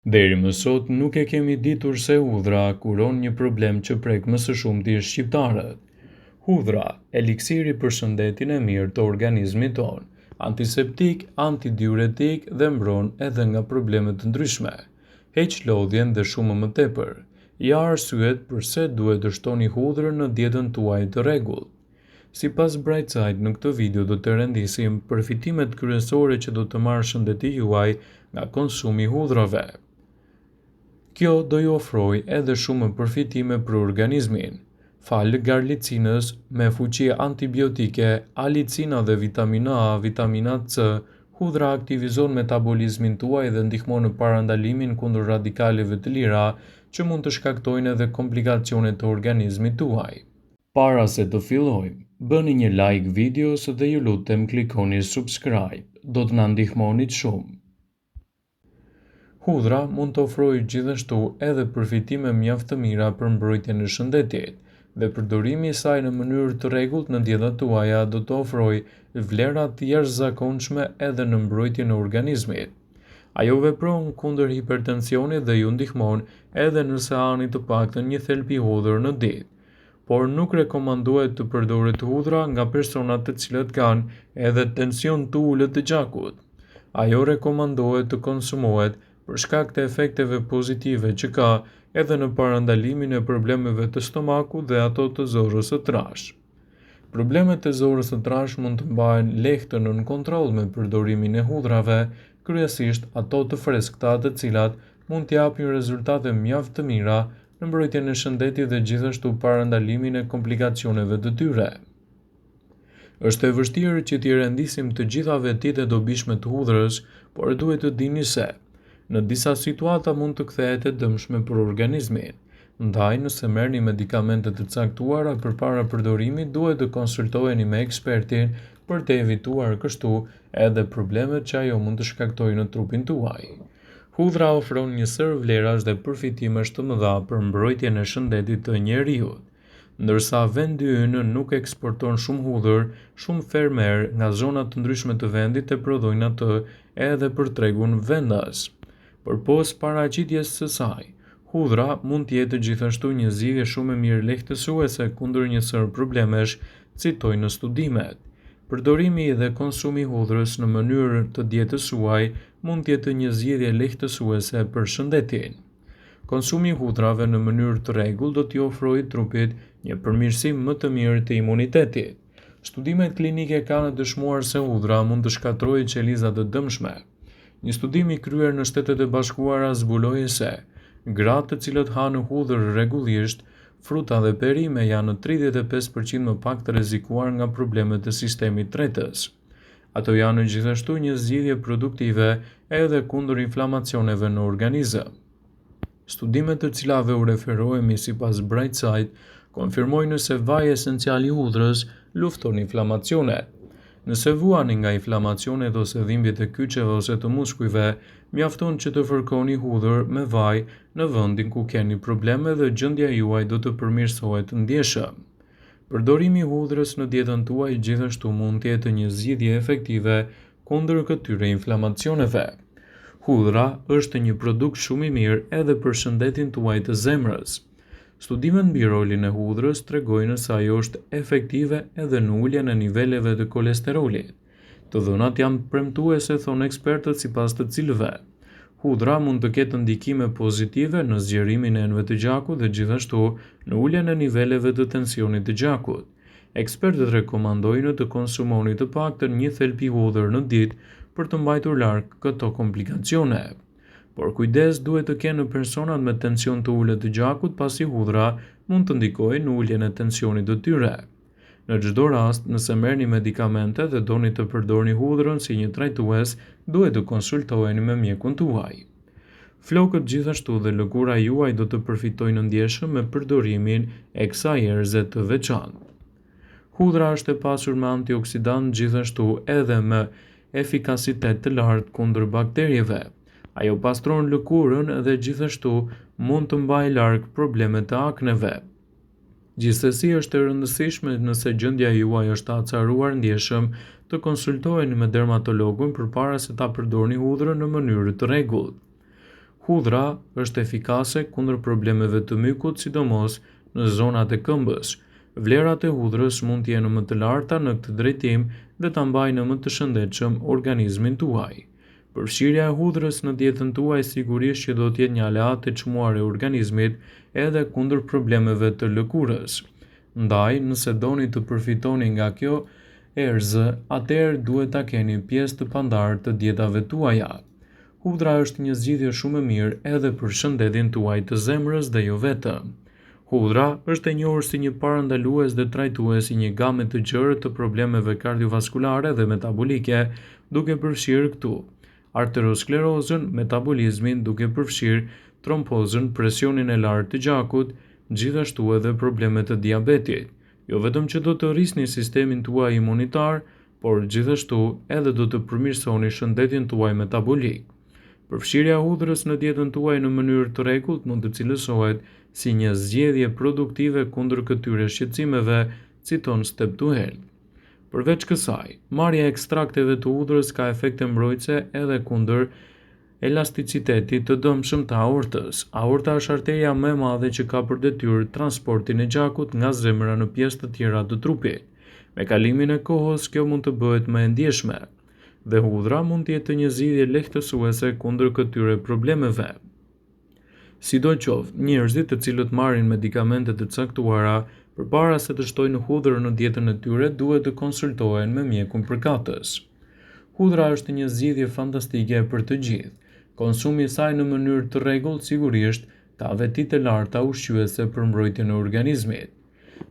Deri më sot nuk e kemi ditur se hudhra kuron një problem që prek më së shumti shqiptarët. Hudhra, eliksiri për shëndetin e mirë të organizmit tonë, antiseptik, antidiuretik dhe mbron edhe nga problemet të ndryshme. Heq lodhjen dhe shumë më tepër. Ja arsyet përse duhet të shtoni hudhrën në dietën tuaj të rregullt. Sipas Brightside, në këtë video do të rendisim përfitimet kryesore që do të marrë shëndeti juaj nga konsumi i hudrave. Kjo do ju ofroj edhe shumë përfitime për organizmin. Falë garlicinës me fuqi antibiotike, alicina dhe vitamina A, vitamina C, hudhra aktivizon metabolizmin tuaj dhe ndihmon në parandalimin kundër radikaleve të lira që mund të shkaktojnë edhe komplikacione të organizmit tuaj. Para se të fillojmë, bëni një like videos dhe ju lutem klikoni subscribe, do të na ndihmonit shumë. Hudhra mund të ofrojë gjithashtu edhe përfitime mjaft të mira për mbrojtjen e shëndetit, dhe përdorimi i saj në mënyrë të rregullt në dietat tuaja do të ofrojë vlera të jashtëzakonshme edhe në mbrojtjen e organizmit. Ajo vepron kundër hipertensionit dhe ju ndihmon edhe nëse hani të paktën një thelbi hudhër në ditë, por nuk rekomandohet të përdoret hudhra nga personat të cilët kanë edhe tension të ulët të gjakut. Ajo rekomandohet të konsumohet për shkak të efekteve pozitive që ka edhe në parandalimin e problemeve të stomakut dhe ato të zorrës së trashë. Problemet e zorrës së trashë mund të mbahen lehtë nën kontroll me përdorimin e hudrave, kryesisht ato të freskëta, të cilat mund të japin rezultate mjaft të mira në mbrojtjen e shëndetit dhe gjithashtu parandalimin e komplikacioneve të tyre. Është e vështirë që t'i rendisim të gjitha vetitë e dobishme të hudhrës, por duhet të dini se në disa situata mund të kthehet e dëmshme për organizmin. Ndaj, nëse merrni medikamente të caktuara përpara përdorimit, duhet të konsultoheni me ekspertin për të evituar kështu edhe problemet që ajo mund të shkaktojë në trupin tuaj. Hudhra ofron një sër vlerash dhe përfitimesh të mëdha për mbrojtjen e shëndetit të njeriut. Ndërsa vendi ynë nuk eksporton shumë hudhër, shumë fermer nga zona të ndryshme të vendit e prodhojnë atë edhe për tregun vendas. Përpos paraqitjes së saj, hudhra mund të jetë gjithashtu një zgjidhje shumë e mirë lehtësuese kundër një sër problemesh, citojnë në studimet. Përdorimi dhe konsumi i hudhrës në mënyrë të dietës suaj mund të jetë një zgjidhje lehtësuese për shëndetin. Konsumi i hudrave në mënyrë të rregullt do t'i ofrojë trupit një përmirësim më të mirë të imunitetit. Studimet klinike kanë dëshmuar se hudhra mund të shkatërrojë qeliza të dëmshme. Një studim i kryer në Shtetet e Bashkuara zbuloi se gratë të cilët hanë hudhër rregullisht, fruta dhe perime janë në 35% më pak të rrezikuar nga problemet e sistemit tretës. Ato janë gjithashtu një zgjidhje produktive edhe kundër inflamacioneve në organizëm. Studimet të cilave u referohemi sipas Brightside konfirmojnë se vaji esencial i hudhrës lufton inflamacionet. Nëse vuani nga inflamacionet ose dhimbjet e kyçeve ose të muskujve, mjafton që të fërkoni hudhër me vaj në vendin ku keni probleme dhe gjendja juaj do të përmirësohet ndjeshëm. Përdorimi i hudhrës në dietën tuaj gjithashtu mund të jetë një zgjidhje efektive kundër këtyre inflamacioneve. Hudhra është një produkt shumë i mirë edhe për shëndetin tuaj të zemrës. Studimet mbi rolin e hudhrës tregojnë se ajo është efektive edhe në uljen e niveleve të kolesterolit. Të dhënat janë premtuese, thonë ekspertët, sipas të cilëve hudhra mund të ketë ndikime pozitive në zgjerimin e enëve të gjakut dhe gjithashtu në uljen e niveleve të tensionit të gjakut. Ekspertët rekomandojnë të konsumoni të paktën një thelbi hudhër në ditë për të mbajtur larg këto komplikacione. Por kujdes duhet të kenë personat me tension të ulët të gjakut, pasi hudhra mund të ndikojë në uljen e tensionit të tyre. Në çdo rast, nëse merrni medikamente dhe doni të përdorni hudhrën si një trajtues, duhet të konsultoheni me mjekun tuaj. Flokët gjithashtu dhe lëkura juaj do të përfitojnë ndjeshëm me përdorimin e kësaj erëze të veçantë. Hudhra është e pasur me antioksidant, gjithashtu edhe me efikasitet të lartë kundër bakterieve. Ajo pastron lëkurën dhe gjithashtu mund të mbajë larg problemet të akneve. Gjithsesi, është e rëndësishme nëse gjendja juaj është acaruar ndjeshëm të konsultoheni me dermatologun përpara se ta përdorni hudhrën në mënyrë të rregullt. Hudhra është efikase kundër problemeve të mykut, sidomos në zonat e këmbës. Vlerat e hudhrës mund të jenë më të larta në këtë drejtim dhe ta mbajnë më të shëndetshëm organizmin tuaj. Përfshirja e hudhrës në dietën tuaj sigurisht që do të jetë një aleat e çmuar e organizmit edhe kundër problemeve të lëkurës. Ndaj, nëse doni të përfitoni nga kjo erëzë, atëherë duhet ta keni pjesë të pandarë të dietave tuaja. Hudhra është një zgjidhje shumë e mirë edhe për shëndetin tuaj të zemrës dhe jo vetëm. Hudhra është e njohur si një parandalues dhe trajtues i një game të gjerë të problemeve kardiovaskulare dhe metabolike, duke përfshirë këtu arteriosklerozën, metabolizmin, duke përfshirë trombozën, presionin e lartë të gjakut, gjithashtu edhe problemet të diabetit. Jo vetëm që do të rrisni sistemin tuaj imunitar, por gjithashtu edhe do të përmirësoni shëndetin tuaj metabolik. Përfshirja e hudhrës në dietën tuaj në mënyrë të rregullt mund të cilësohet si një zgjedhje produktive kundër këtyre shqetësimeve, citon Step to Health. Përveç kësaj, marrja e ekstrakteve të hudhrës ka efekte mbrojtëse edhe kundër elasticitetit të dëmshëm të aortës. Aorta është arteria më e madhe që ka për detyrë transportin e gjakut nga zemra në pjesë të tjera të trupit. Me kalimin e kohës, kjo mund të bëhet më e ndjeshme, dhe hudhra mund të jetë një zgjidhje lehtësuese kundër këtyre problemeve. Sidoqoftë, njerëzit të cilët marrin medikamente të caktuara përpara se të shtojnë hudhrën në dietën e tyre duhet të konsultohen me mjekun përkatës. Hudhra është një zgjidhje fantastike për të gjithë. Konsumi i saj në mënyrë të rregullt sigurisht ka veti të larta ushqyese për mbrojtjen e organizmit.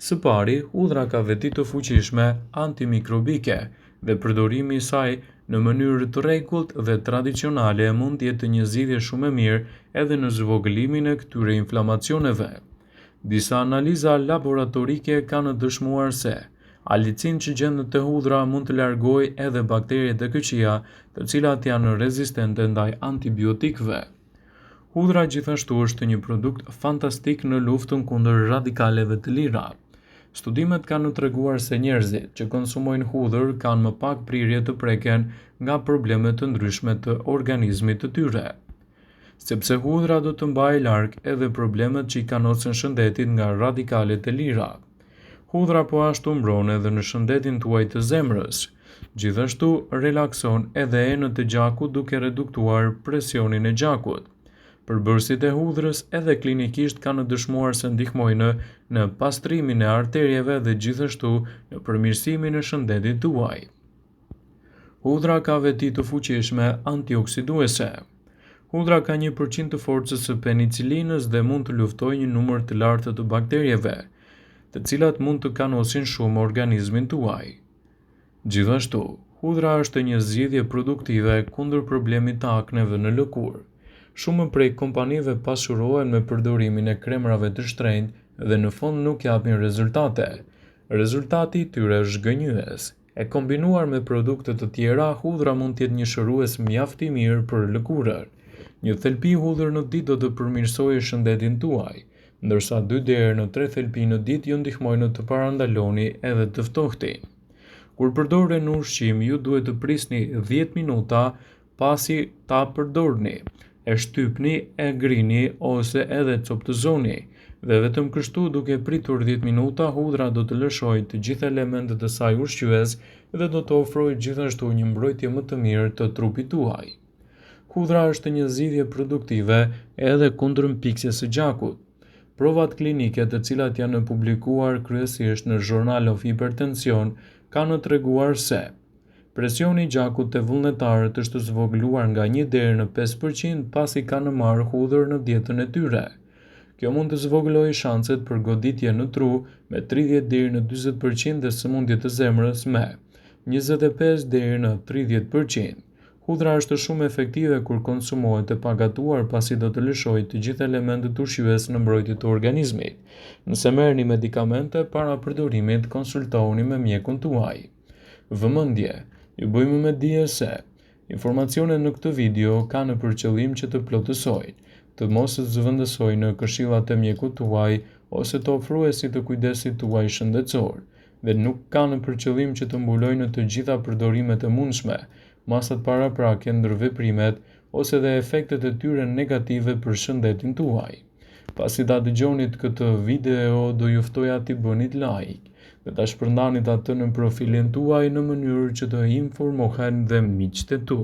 Së pari, hudhra ka veti të fuqishme antimikrobike dhe përdorimi i saj në mënyrë të rregullt dhe tradicionale mund të jetë një zgjidhje shumë e mirë edhe në zvogëlimin e këtyre inflamacioneve. Disa analiza laboratorike kanë dëshmuar se alicin që gjendet te hudhra mund të largojë edhe bakteriet e këqija, të cilat janë rezistente ndaj antibiotikëve. Hudhra gjithashtu është një produkt fantastik në luftën kundër radikaleve të lira. Studimet kanë treguar se njerëzit që konsumojnë hudhër kanë më pak prirje të preken nga probleme të ndryshme të organizmit të tyre. Sepse hudhra do të mbajë larg edhe problemet që i kanosen shëndetit nga radikalet e lira. Hudhra po ashtu mbron edhe në shëndetin tuaj të zemrës. Gjithashtu relakson edhe enët e gjakut duke reduktuar presionin e gjakut. Përbërësit e hudhrës edhe klinikisht kanë dëshmuar se ndihmojnë në pastrimin e arterieve dhe gjithashtu në përmirësimin e shëndetit tuaj. Hudhra ka veti të fuqishme antioksiduese. Hudhra ka 1% të forcës së penicilinës dhe mund të luftojë një numër të lartë të bakterieve, të cilat mund të kanosin shumë organizmin tuaj. Gjithashtu, hudhra është një zgjidhje produktive kundër problemit të akneve në lëkurë. Shumë prej kompanive pasurohen me përdorimin e kremrave të shtrenjtë dhe në fund nuk japin rezultate. Rezultati i tyre është gënjyes. E kombinuar me produkte të tjera, hudhra mund të jetë një shërues mjaft i mirë për lëkurën. Një thelpi hudhër në ditë do të përmirësojë shëndetin tuaj, ndërsa 2 deri në 3 thelpi në ditë ju ndihmojnë të parandaloni edhe të ftohtin. Kur përdoreni në ushqim, ju duhet të prisni 10 minuta pasi ta përdorni. E shtypni, e ngrini ose edhe coptëzoni, dhe vetëm kështu duke pritur 10 minuta hudhra do të lëshojë të gjitha elementet e saj ushqyes dhe do të ofrojë gjithashtu një mbrojtje më të mirë të trupit tuaj. Hudhra është një zgjidhje produktive edhe kundër mpiksjes së gjakut. Provat klinike të cilat janë publikuar kryesisht në Journal of Hypertension kanë treguar se presioni i gjakut të vullnetarët është zvogëluar nga 1 deri në 5% pasi kanë marrë hudhër në dietën e tyre. Kjo mund të zvogëlojë shanset për goditje në tru me 30 deri në 40% dhe sëmundje të zemrës me 25 deri në 30%. Hudhra është shumë efektive kur konsumohet e pagatuar pasi do të lëshojë të gjitha elementet ushqyes në mbrojtje të organizmit. Nëse merrni medikamente para përdorimit, konsultohuni me mjekun tuaj. Vëmendje. Ju bëjmë me dije se informacionet në këtë video kanë për qëllim që të plotësojnë, të mos të zëvendësojnë në këshillat e mjekut tuaj ose të ofruesit të kujdesit tuaj shëndetësor, dhe nuk kanë për qëllim që të mbulojnë të gjitha përdorimet e mundshme, masat paraprake ndër veprimet ose dhe efektet e tyre negative për shëndetin tuaj. Pasi ta dëgjonit këtë video, do ju ftoja t'i bënit like dhe ta shpërndanit atë në profilin tuaj në mënyrë që të informohen dhe miqtë e tu.